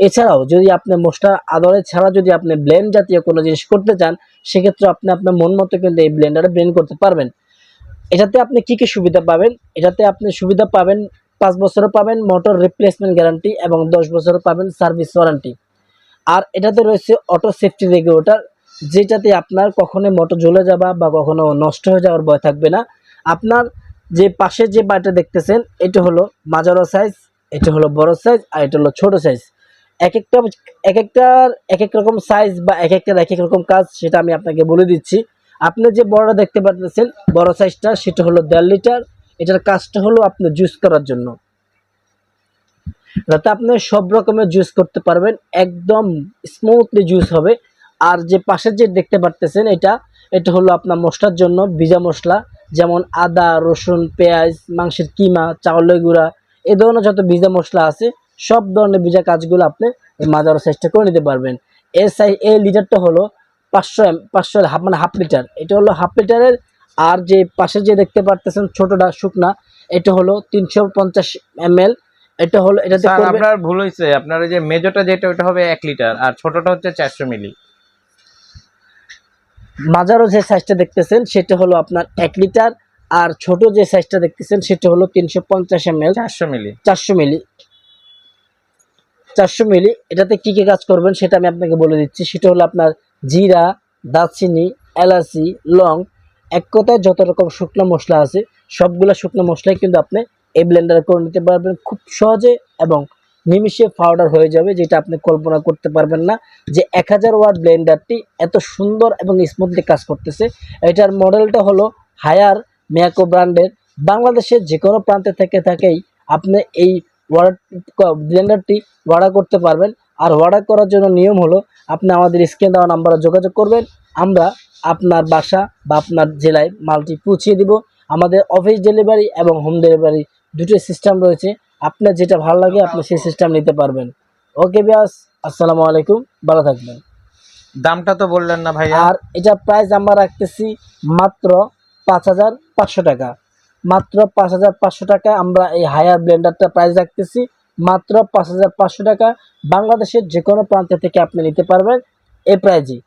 এছাড়াও যদি আপনি মশলা আদরে ছাড়া যদি আপনি ব্লেন্ড জাতীয় কোনো জিনিস করতে চান, সেক্ষেত্রে আপনি আপনার মন মতো কিন্তু এই ব্লেন্ডারে ব্লেন্ড করতে পারবেন। এটাতে আপনি কি কি সুবিধা পাবেন? এটাতে আপনি সুবিধা পাবেন 5 বছরও পাবেন মোটর রিপ্লেসমেন্ট গ্যারান্টি এবং 10 বছরও পাবেন সার্ভিস ওয়ারেন্টি। আর এটাতে রয়েছে অটো সেফটি রেগুলেটর, যেটাতে আপনার কখনোই মোটর জ্বলে যাবা বা কখনো নষ্ট হয়ে যাওয়ার ভয় থাকবে না। আপনার যে পাশে যে বাড়িটা দেখতেছেন, এটা হলো মাঝারো সাইজ, এটা হলো বড় সাইজ, আর এটা হলো ছোট সাইজ। এক একটার এক এক রকম সাইজ বা এক একটার এক এক রকম কাজ, সেটা আমি আপনাকে বলে দিচ্ছি। আপনি যে বড়টা দেখতে পাচ্ছেন, বড় সাইজটা, সেটা হলো 1.5 লিটার। এটার কাজটা হলো আপনি জুস করার জন্য, যাতে আপনি সব রকমের জুস করতে পারবেন, একদম স্মুথলি জুস হবে। আর যে পাশের যে দেখতে পারতেছেন, এটা হলো আপনার মশলার জন্য, ভিজা মশলা, যেমন আদা, রসুন, পেঁয়াজ, মাংসের কিমা, চাউলের গুঁড়া, এ ধরনের যত ভিজা মশলা আছে, সব ধরনের ভিজা কাজগুলো আপনি এই মাজারো সাইজটা করে নিতে পারবেন। এই লিটারটা হলো 500 মানে হাফ লিটার, এটা হলো হাফ লিটারের। আর যে পাশে যে দেখতে পারতেছেন ছোটটা শুকনা, এটা হলো 350 ml। এটা হলো এটাতে স্যার করবে, আপনার ভুল হয়েছে, আপনার ওই যে মেজোটা যেটা ওটা হবে 1 লিটার আর ছোটটা হচ্ছে 400 মিলি। মাজারো যে সাইজটা দেখতেছেন সেটা হলো আপনার 1 লিটার, আর ছোট যে সাইজটা দেখতেছেন সেটা হলো 350 ml, 400 মিলি। 400 মিলি। 400 মিলি। এটাতে কি কি কাজ করবেন সেটা আমি আপনাকে বলে দিচ্ছি। সেটা হলো আপনার জিরা, দারচিনি, এলাচি, লং, এক কথায় যত রকম শুকনো মশলা আছে, সবগুলা শুকনো মশলাই কিন্তু আপনি এই ব্লেন্ডারে করে নিতে পারবেন খুব সহজে, এবং নিমিষে পাউডার হয়ে যাবে, যেটা আপনি কল্পনা করতে পারবেন না যে 1000 ওয়াট ব্লেন্ডারটি এত সুন্দর এবং স্মুথলি কাজ করতেছে। এটার মডেলটা হলো হায়ার মিয়াকো ব্র্যান্ডের। বাংলাদেশের যে কোনো প্রান্তে থেকে থাকেই আপনি এই ব্লেন্ডারটি অর্ডার করতে পারবেন। আর অর্ডার করার জন্য নিয়ম হলো, আপনি আমাদের স্ক্রিনে দেওয়া নাম্বারে যোগাযোগ করবেন, আমরা আপনার বাসা বা আপনার জেলায় মালটি পৌঁছিয়ে দিব। আমাদের অফিস ডেলিভারি এবং হোম ডেলিভারি দুটোই সিস্টেম রয়েছে, আপনার যেটা ভালো লাগে আপনি সেই সিস্টেম নিতে পারবেন। ওকে বিয়াস, আসসালামু আলাইকুম, ভালো থাকবেন। দামটা তো বললেন না ভাইয়া। আর এটা প্রাইস আমরা রাখতেছি মাত্র 5500 টাকা। মাত্র 5500 টাকা আমরা এই হায়ার ব্লেন্ডারটা প্রাইস রাখতেছি, মাত্র 5500 টাকা। বাংলাদেশের যে কোনো প্রান্ত থেকে আপনি নিতে পারবেন এই প্রাইজে।